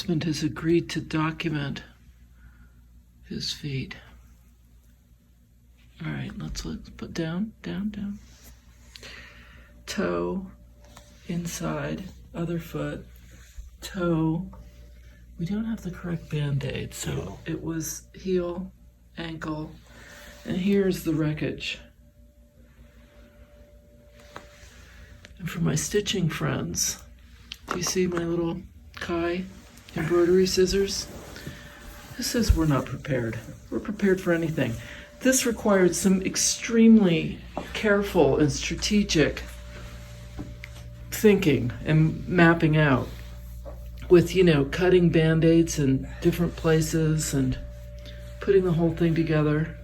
husband has agreed to document his feet. All right, let's put down. Toe, inside, other foot, toe. We don't have the correct Band-Aid, so it was heel, ankle, and here's the wreckage. And for my stitching friends, do you see my little Kai embroidery scissors? This says we're not prepared. We're prepared for anything. This required some extremely careful and strategic thinking and mapping out with, cutting Band-Aids in different places and putting the whole thing together.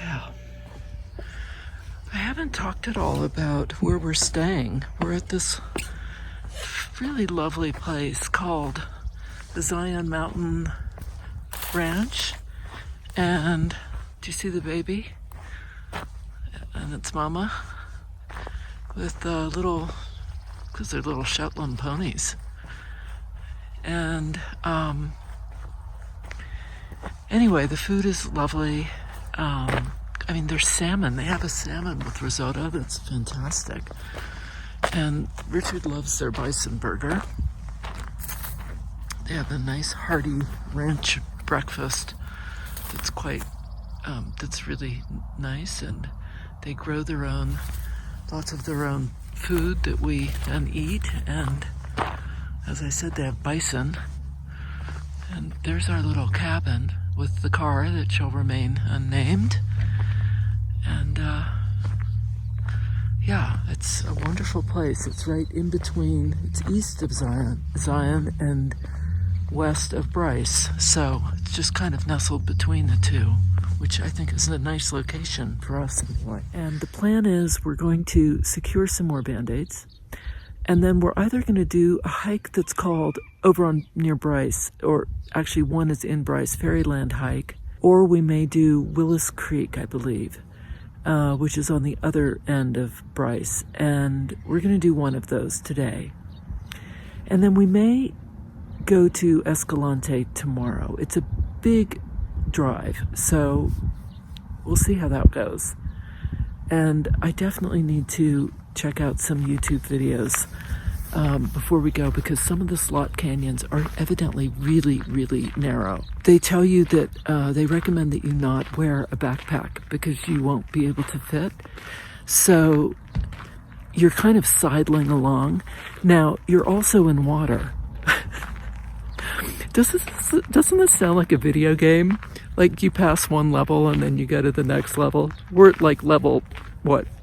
Yeah. I haven't talked at all about where we're staying. We're at this really lovely place called the Zion Mountain Ranch. And do you see the baby? And its mama with because they're little Shetland ponies. And anyway, the food is lovely. There's salmon. They have a salmon with risotto that's fantastic. And Richard loves their bison burger. They have a nice hearty ranch breakfast that's really nice, and they grow lots of their own food that we then eat. And as I said, they have bison. And there's our little cabin with the car that shall remain unnamed. And it's a wonderful place. It's right in between. It's east of Zion and west of Bryce. So it's just kind of nestled between the two, which I think is a nice location for us anyway. And the plan is we're going to secure some more Band-Aids, and then we're either going to do a hike that's called over near Bryce, or actually one is in Bryce, Fairyland hike, or we may do Willis Creek, I believe, which is on the other end of Bryce. And we're going to do one of those today. And then we may go to Escalante tomorrow. It's a big drive, so we'll see how that goes. And I definitely need to check out some YouTube videos before we go, because some of the slot canyons are evidently really, really narrow. They tell you that they recommend that you not wear a backpack because you won't be able to fit. So you're kind of sidling along. Now, you're also in water. Doesn't this sound like a video game? Like you pass one level and then you go to the next level. We're at like level,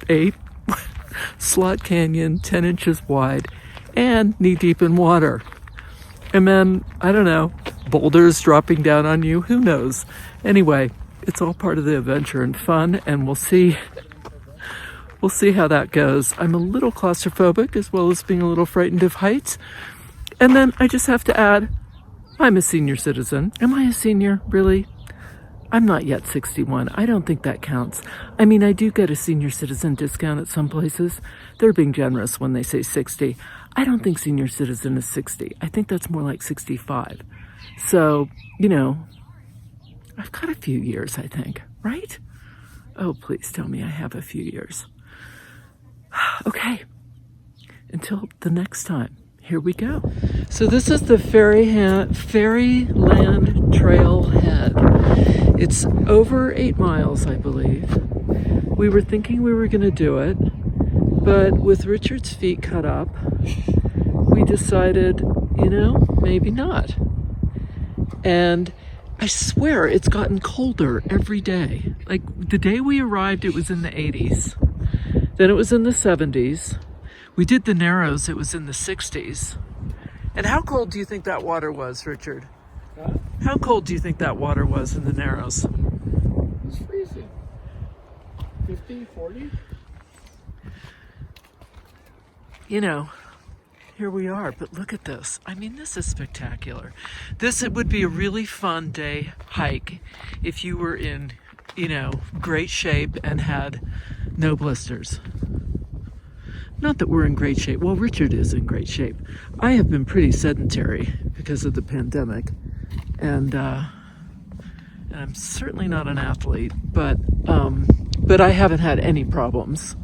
8? Slot canyon, 10 inches wide, and knee deep in water. And then, I don't know, boulders dropping down on you, who knows? Anyway, it's all part of the adventure and fun, and we'll see how that goes. I'm a little claustrophobic, as well as being a little frightened of heights. And then I just have to add, I'm a senior citizen. Am I a senior, really? I'm not yet 61. I don't think that counts. I mean, I do get a senior citizen discount at some places. They're being generous when they say 60. I don't think senior citizen is 60. I think that's more like 65. So, I've got a few years, I think, right? Oh, please tell me I have a few years. Okay. Until the next time. Here we go. So this is the Fairyland Trailhead. It's over 8 miles, I believe. We were thinking we were going to do it, but with Richard's feet cut up, we decided, maybe not. And I swear it's gotten colder every day. Like the day we arrived, it was in the 80s. Then it was in the 70s. We did the Narrows, it was in the 60s. And how cold do you think that water was, Richard? Huh? How cold do you think that water was in the Narrows? It was freezing. 50, 40? Here we are, but look at this. I mean, this is spectacular. It would be a really fun day hike if you were in, great shape and had no blisters. Not that we're in great shape. Well, Richard is in great shape. I have been pretty sedentary because of the pandemic, and I'm certainly not an athlete, but I haven't had any problems.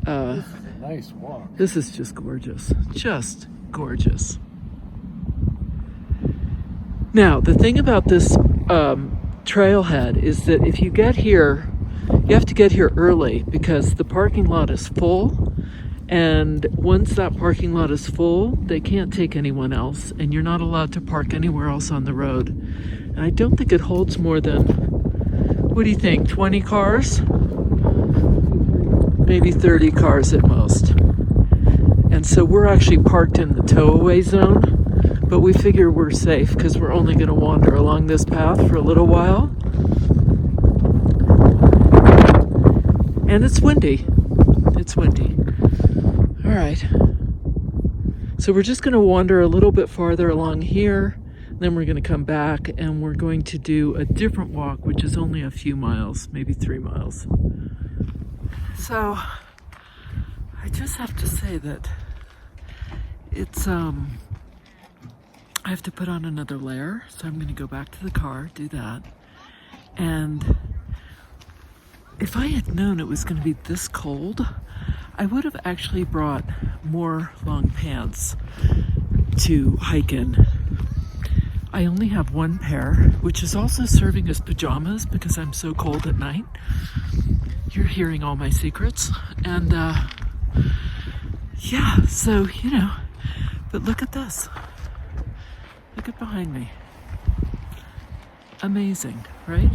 This is a nice walk. This is just gorgeous. Just gorgeous. Now, the thing about this trailhead is that if you get here, you have to get here early because the parking lot is full. And once that parking lot is full, they can't take anyone else, and you're not allowed to park anywhere else on the road. And I don't think it holds more than, what do you think, 20 cars? Maybe 30 cars at most. And so we're actually parked in the tow-away zone, but we figure we're safe because we're only going to wander along this path for a little while. And it's windy. It's windy. All right. So we're just going to wander a little bit farther along here. Then we're going to come back and we're going to do a different walk, which is only a few miles, maybe 3 miles. So I just have to say that it's, I have to put on another layer. So I'm going to go back to the car, do that. And if I had known it was going to be this cold, I would have actually brought more long pants to hike in. I only have one pair, which is also serving as pajamas because I'm so cold at night. You're hearing all my secrets. And yeah, so, you know, but look at this. Look at behind me. Amazing, right?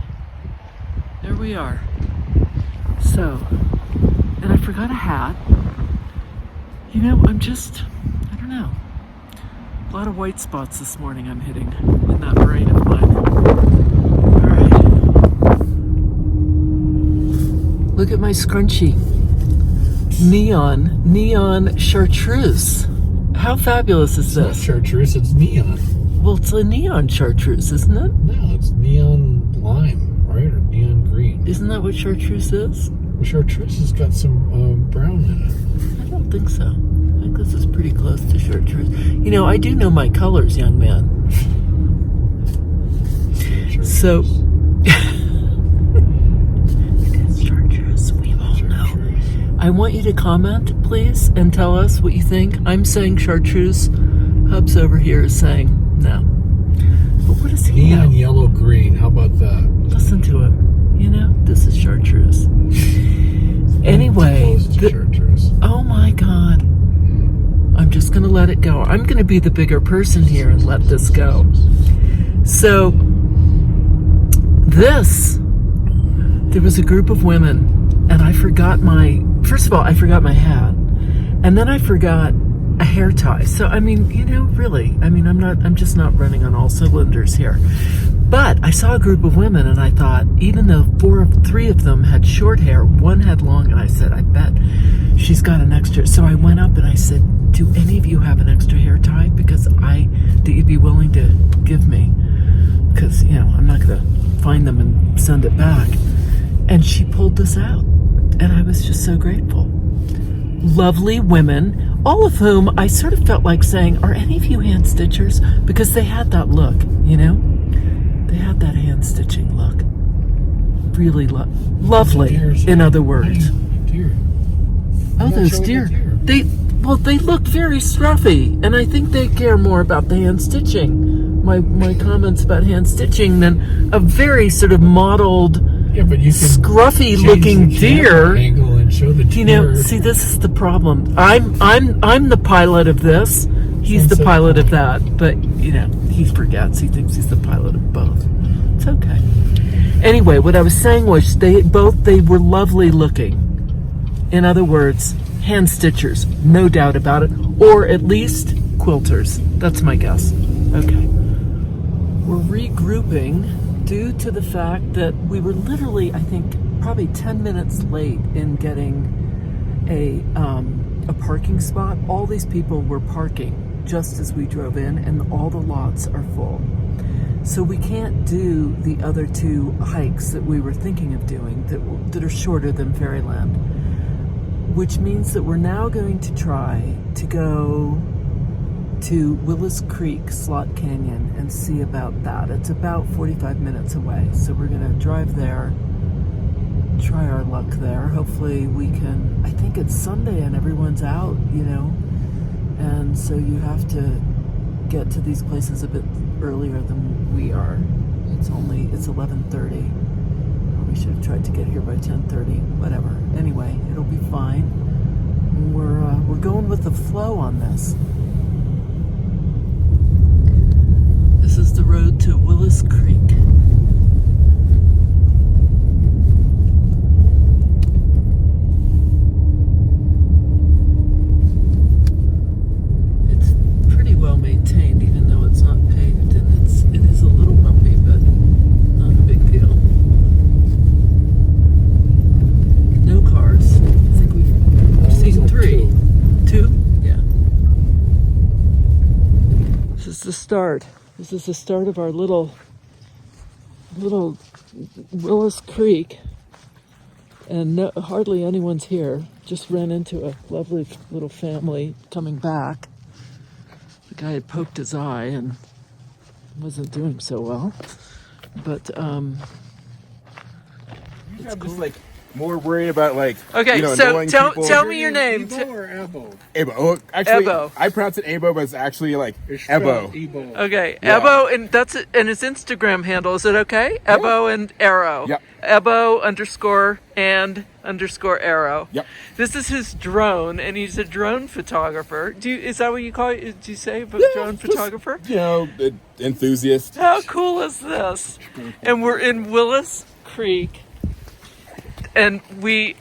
There we are. So, and I forgot a hat. You know, I don't know. A lot of white spots this morning I'm hitting in that brain of mine. All right. Look at my scrunchie. Neon chartreuse. How fabulous is this? It's not chartreuse, it's neon. Well, it's a neon chartreuse, isn't it? No, it's neon lime, right? Or neon green. Isn't that what chartreuse is? Chartreuse has got some brown in it. I don't think so. I think this is pretty close to chartreuse. You know, I do know my colors, young man. So, it is chartreuse. We won't know. I want you to comment, please, and tell us what you think. I'm saying chartreuse. Hubs over here is saying no. But what is he? Neon yellow green. How about that? Listen to it. You know, this is chartreuse. Anyway, oh my God. I'm just going to let it go. I'm going to be the bigger person here and let this go. So, there was a group of women, and I forgot first of all, I forgot my hat, and then I forgot a hair tie. So, I mean, you know, really, I mean, I'm just not running on all cylinders here. But I saw a group of women and I thought, even though 3 of them had short hair, one had long, and I said, I bet she's got an extra. So I went up and I said, do any of you have an extra hair tie? Because that you'd be willing to give me. Because, you know, I'm not going to find them and send it back. And she pulled this out. And I was just so grateful. Lovely women, all of whom I sort of felt like saying, are any of you hand stitchers? Because they had that look, you know? They had that hand stitching look. Really lovely, in other words. Deer. Oh, those deer. They look very scruffy, and I think they care more about the hand stitching. My comments about hand stitching than a very sort of modeled, scruffy looking deer. Angle and show the deer. You know, see, this is the problem. I'm the pilot of this. He's the pilot of that, but you know, he forgets. He thinks he's the pilot of both. It's okay. Anyway, what I was saying was they were lovely looking. In other words, hand stitchers, no doubt about it, or at least quilters. That's my guess. Okay. We're regrouping due to the fact that we were literally, I think, probably 10 minutes late in getting a parking spot. All these people were parking just as we drove in, and all the lots are full. So we can't do the other 2 hikes that we were thinking of doing that are shorter than Fairyland. which means that we're now going to try to go to Willis Creek Slot Canyon and see about that. It's about 45 minutes away, so we're going to drive there, try our luck there. Hopefully we can, I think it's Sunday and everyone's out, you know, and so you have to get to these places a bit earlier than we are. It's 11:30. We should have tried to get here by 10:30. Whatever. Anyway, it'll be fine. We're going with the flow on this. This is the road to Willis Creek. It's pretty well maintained, even though it's not paved, and it is a little bumpy, but not a big deal. No cars. I think we've seen 3. 2? Yeah. This is the start. This is the start of our little Willis Creek. And hardly anyone's here. Just ran into a lovely little family coming back. The guy had poked his eye and wasn't doing so well. But I'm just like more worried about like okay, so tell me your name. Ebo or Ebo? Ebo. Oh, actually, Ebo. I pronounce it Ebo, but it's actually like It's Ebo. spelled Ebo. Okay, Yeah. Ebo, and that's it, and his Instagram handle. Is it okay? Ebo and Arrow. Yep. Ebo _and_Arrow. Yep. This is his drone, and he's a drone photographer. Is that what you call it? Do you say drone photographer? You know, enthusiast. How cool is this? And we're in Willis Creek, and we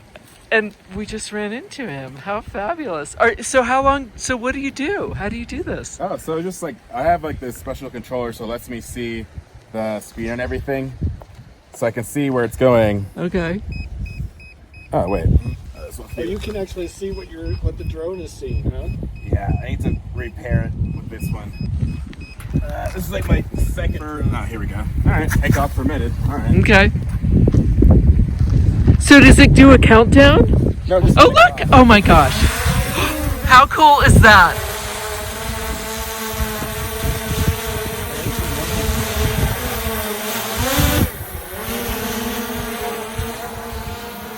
just ran into him. How fabulous! So how long? So what do you do? How do you do this? Oh, so just like I have like this special controller, so it lets me see the speed and everything, so I can see where it's going. Okay. Oh wait. Oh, you can actually see what the drone is seeing, huh? Yeah, I need to repair it with this one. This is like my second. Oh, here we go. All right, takeoff permitted. All right. Okay. So does it do a countdown? No, just Oh look! Oh my gosh! How cool is that?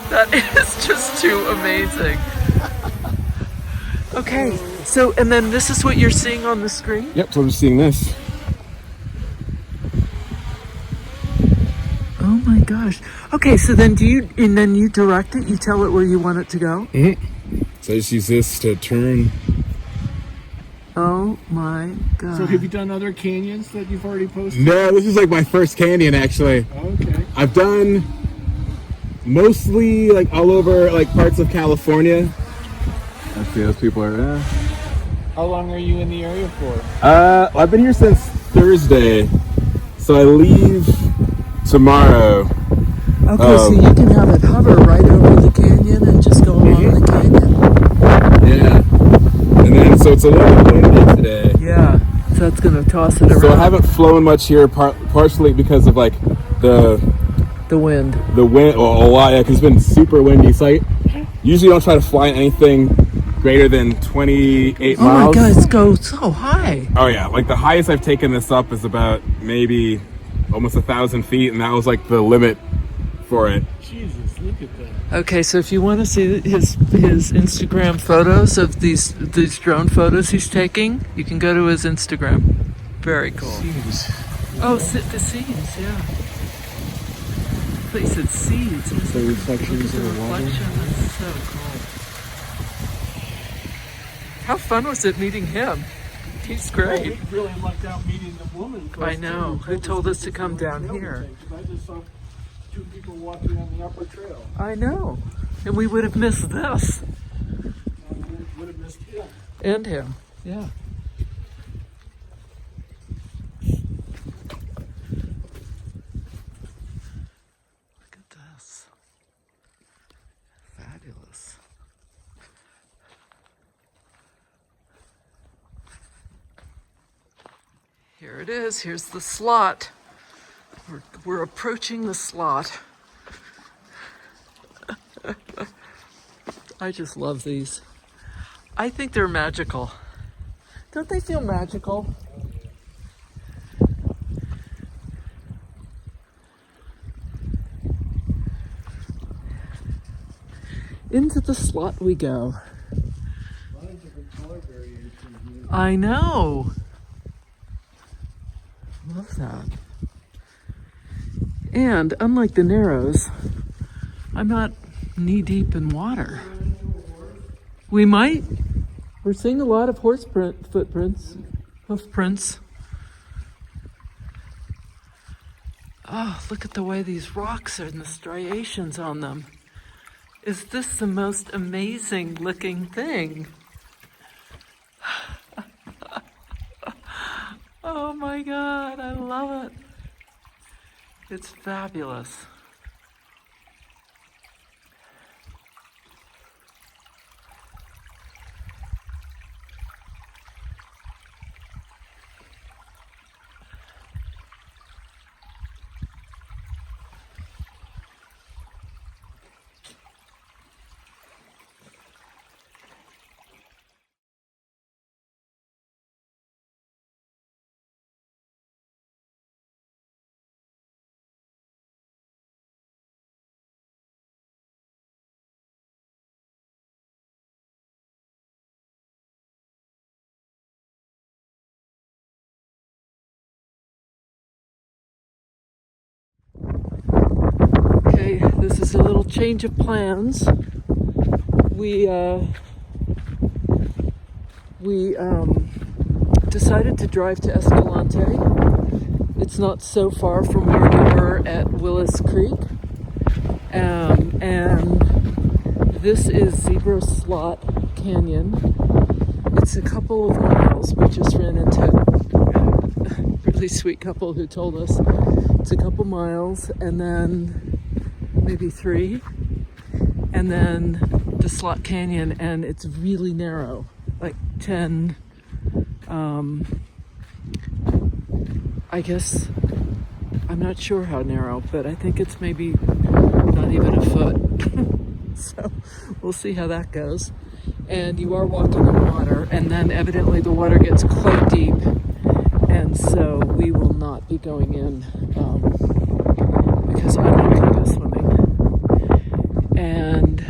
That is just too amazing. Okay, so and then this is what you're seeing on the screen? Yep. So I'm just seeing this. Oh my gosh. Okay, so then you direct it? You tell it where you want it to go? Mm-hmm. So I just use this to turn. Oh my god. So have you done other canyons that you've already posted? No, this is like my first canyon actually. Okay. I've done mostly like all over like parts of California. Let's see, those people are there. How long are you in the area for? I've been here since Thursday, so I leave tomorrow. Okay, so you can have it hover right over the canyon and just go along the canyon. Yeah. And then, so it's a little bit windy today. Yeah, so that's going to toss it around. So I haven't flown much here, partially because of like the wind. wind, or a lot, yeah, because it's been super windy. So I usually don't try to fly anything greater than 28 Oh miles. my god, it's go so high. Oh yeah, like the highest I've taken this up is about maybe almost 1,000 feet, and that was like the limit for it. Jesus, look at that. Okay, so if you want to see his Instagram photos of these drone photos he's taking, you can go to his Instagram. Very cool. Seeds. Oh, the seeds, yeah. But he said seeds. The reflections Look at in the water. reflection. That's so cool. How fun was it meeting him? He's great. We really lucked out meeting the woman. I know. Who told us to come down here? I just saw 2 people walking on the upper trail. I know. And we would have missed this. Would have missed him. And him. Yeah. Look at this. Fabulous. Here it is. Here's the slot. We're approaching the slot. I just love these. I think they're magical. Don't they feel magical? Into the slot we go. I know. Love that. And unlike the Narrows, I'm not knee deep in water. We might. We're seeing a lot of horse footprints, hoof prints. Oh, look at the way these rocks are and the striations on them. Is this the most amazing looking thing? Oh my God, I love it. It's fabulous. Okay, this is a little change of plans. We decided to drive to Escalante. It's not so far from where we were at Willis Creek. And this is Zebra Slot Canyon. It's a couple of miles. We just ran into a really sweet couple who told us it's a couple miles and then maybe 3. And then the Slot Canyon, and it's really narrow, like 10, I guess, I'm not sure how narrow, but I think it's maybe not even a foot. So we'll see how that goes. And you are walking in water, and then evidently the water gets quite deep, and so we will not be going in because I'm not going to go swimming. And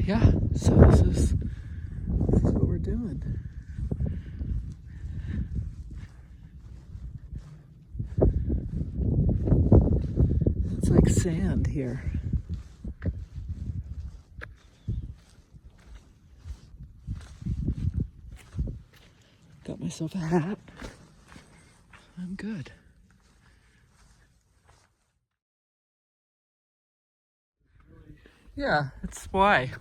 yeah, so this is what we're doing. It's like sand here. Got myself a hat. I'm good. Yeah, it's why.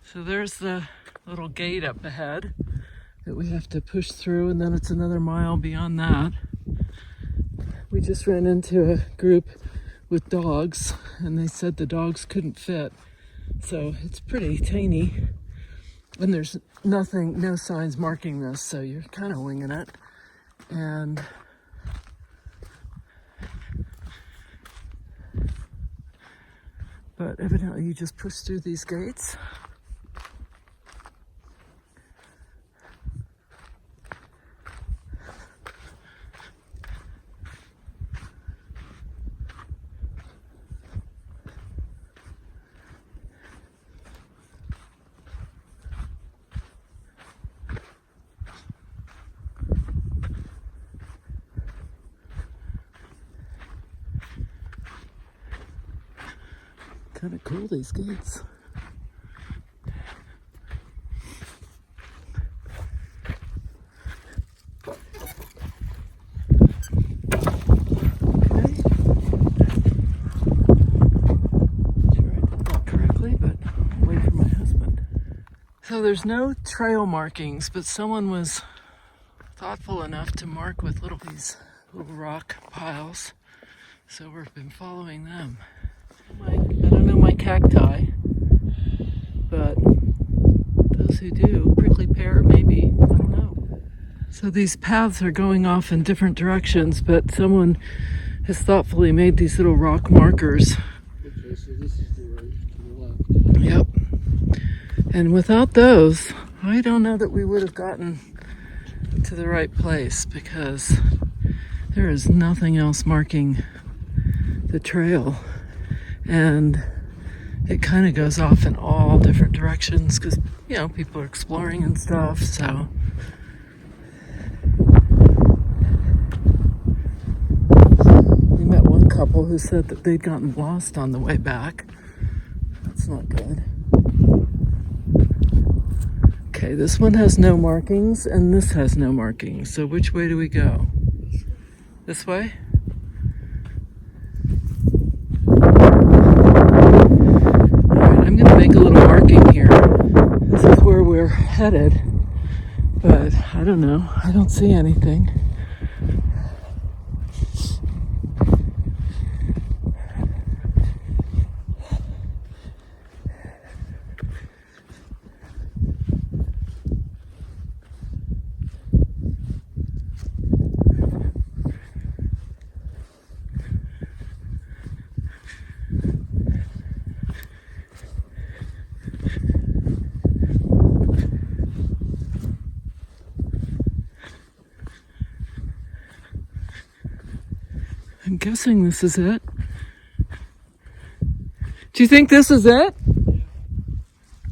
So there's the little gate up ahead that we have to push through, and then it's another mile beyond that. We just ran into a group with dogs, and they said the dogs couldn't fit. So it's pretty tiny, and there's no signs marking this, so you're kind of winging it. And but evidently you just push through these gates. Kind of cool, these gates. So there's no trail markings, but someone was thoughtful enough to mark with these little rock piles. So we've been following them. I don't know my cacti, but those who do, prickly pear maybe, I don't know. So these paths are going off in different directions, but someone has thoughtfully made these little rock markers. Okay, so this is the right to the left. Yep. And without those, I don't know that we would have gotten to the right place, because there is nothing else marking the trail. And it kind of goes off in all different directions because, you know, people are exploring and stuff, so. We met one couple who said that they'd gotten lost on the way back. That's not good. Okay, this one has no markings and this has no markings. So which way do we go? This way? Alright, I'm gonna make a little marking here. This is where we're headed, but I don't know. I don't see anything. I'm guessing this is it. Do you think this is it?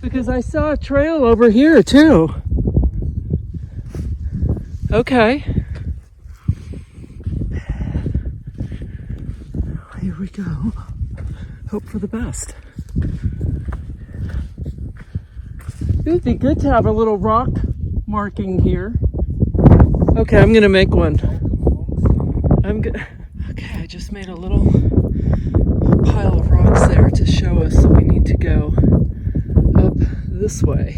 Because I saw a trail over here too. Okay. Here we go. Hope for the best. It would be good to have a little rock marking here. Okay, I'm gonna make one. Okay, I just made a little pile of rocks there to show us that we need to go up this way,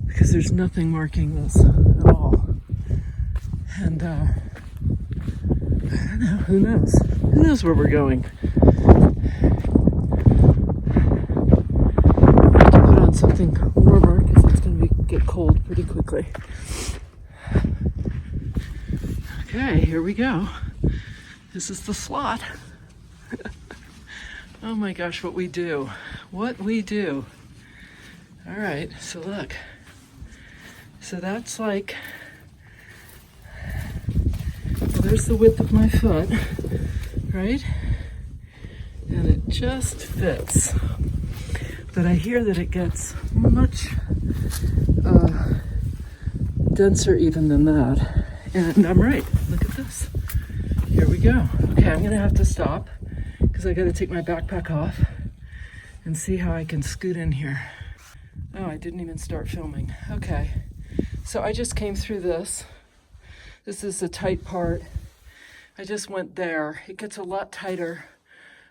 because there's nothing marking this at all. And I don't know, who knows? Who knows where we're going? I have to put on something warmer because it's going to get cold pretty quickly. Okay, here we go. This is the slot. Oh my gosh, what we do. What we do. All right, so look. So that's like, well, there's the width of my foot, right? And it just fits. But I hear that it gets much denser even than that. And I'm right. Look at this. Here we go. Okay, I'm gonna have to stop because I gotta take my backpack off and see how I can scoot in here. Oh, I didn't even start filming. Okay, so I just came through this. This is the tight part. I just went there. It gets a lot tighter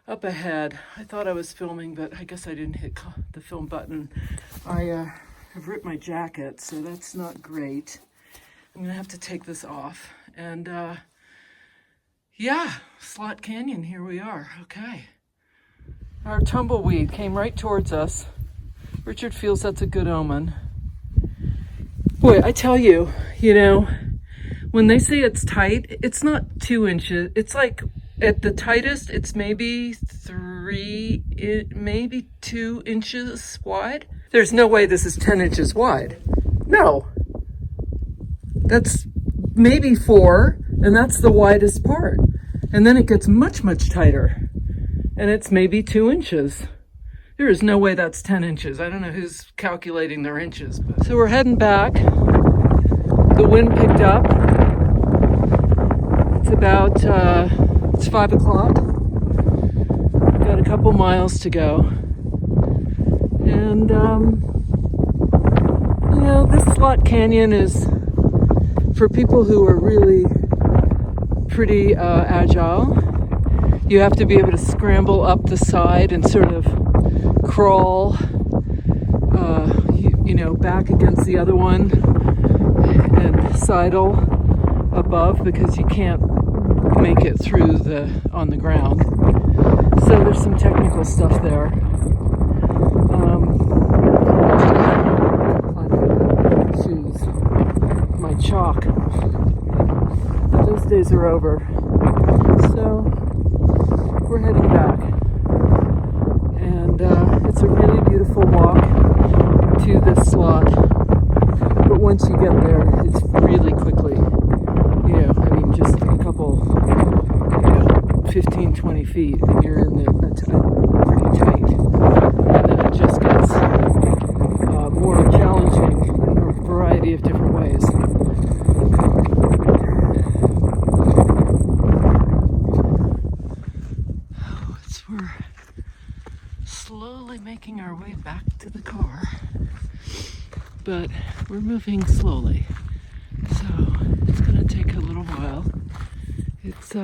up ahead. I thought I was filming, but I guess I didn't hit the film button. I have ripped my jacket, so that's not great. I'm gonna have to take this off. And yeah, Slot Canyon, here we are. Okay. Our tumbleweed came right towards us. Richard feels that's a good omen. Boy, I tell you, you know, when they say it's tight, it's not 2 inches. It's like, at the tightest, it's maybe 2 inches wide. There's no way this is 10 inches wide. No. That's maybe 4, and that's the widest part. And then it gets much, much tighter. And it's maybe 2 inches. There is no way that's 10 inches. I don't know who's calculating their inches. But. So we're heading back. The wind picked up. It's about, it's 5 o'clock. Got a couple miles to go. And, you know, this Slot Canyon is for people who are really pretty agile. You have to be able to scramble up the side and sort of crawl, you know, back against the other one and sidle above because you can't make it through on the ground. So there's some technical stuff there. Shoes, my chalk. But those days are over. So we're heading back. And it's a really once you get there, it's really quickly, you know, I mean, just a couple, you know, 15, 20 feet, and you're in there, that's pretty tight. And then it just gets more challenging in a variety of different ways. We're slowly making our way back to the car, but we're moving slowly, so it's going to take a little while. It's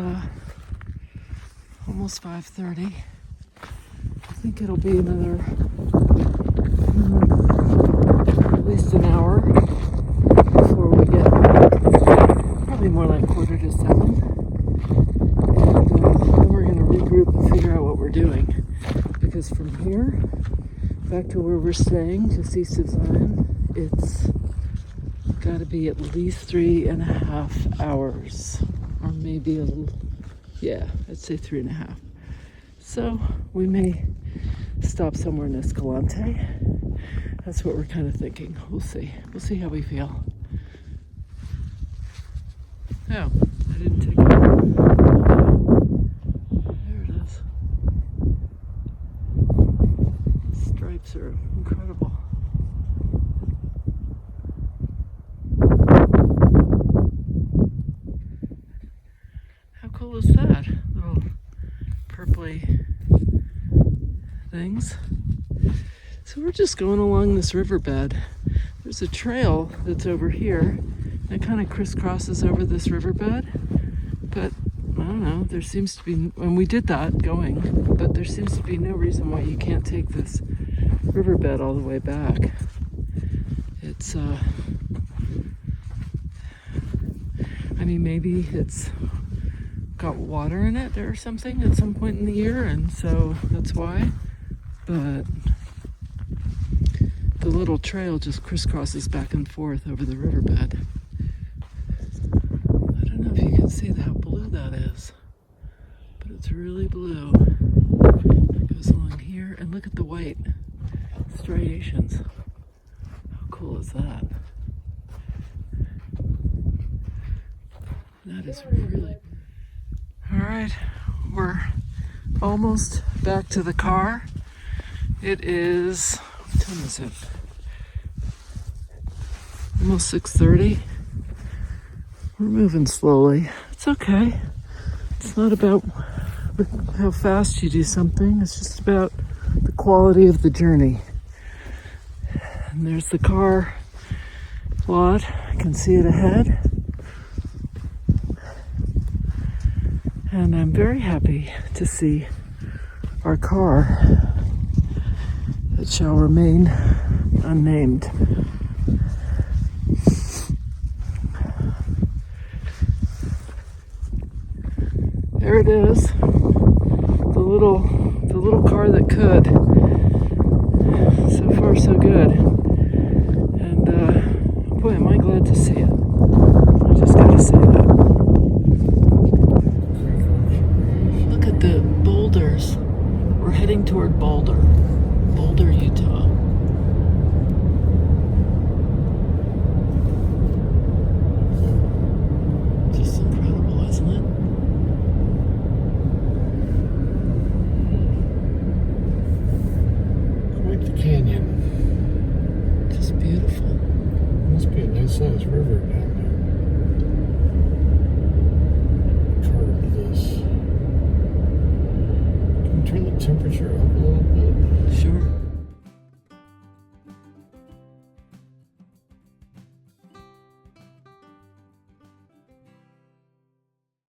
almost 5:30. I think it'll be another at least an hour before we get home. Probably more like 6:45. Then we're going to regroup and figure out what we're doing, because from here back to where we're staying, just east of Zion, it's got to be at least 3.5 hours, or maybe a little, yeah, I'd say 3.5. So we may stop somewhere in Escalante. That's what we're kind of thinking. We'll see how we feel. Oh, I didn't take it. There it is. The stripes are incredible. How cool is that? Little purpley things. So we're just going along this riverbed. There's a trail that's over here. It kind of crisscrosses over this riverbed, but I don't know, there seems to be, and we did that going, but there seems to be no reason why you can't take this riverbed all the way back. It's, I mean, maybe it's got water in it or something at some point in the year, and so that's why, but the little trail just crisscrosses back and forth over the riverbed. See how blue that is, but it's really blue. It goes along here, and look at the white striations. How cool is that? That is really... All right, we're almost back to the car. It is, what time is it? Almost 6:30. We're moving slowly. It's okay. It's not about how fast you do something. It's just about the quality of the journey. And there's the car lot. I can see it ahead. And I'm very happy to see our car that shall remain unnamed. There it is, the little car that could. So far, so good. And boy, am I glad to see it. I just gotta say that. Look at the boulders. We're heading toward Boulder, Utah. Just incredible, isn't it? Canyon. Just beautiful. Must be a nice sized river.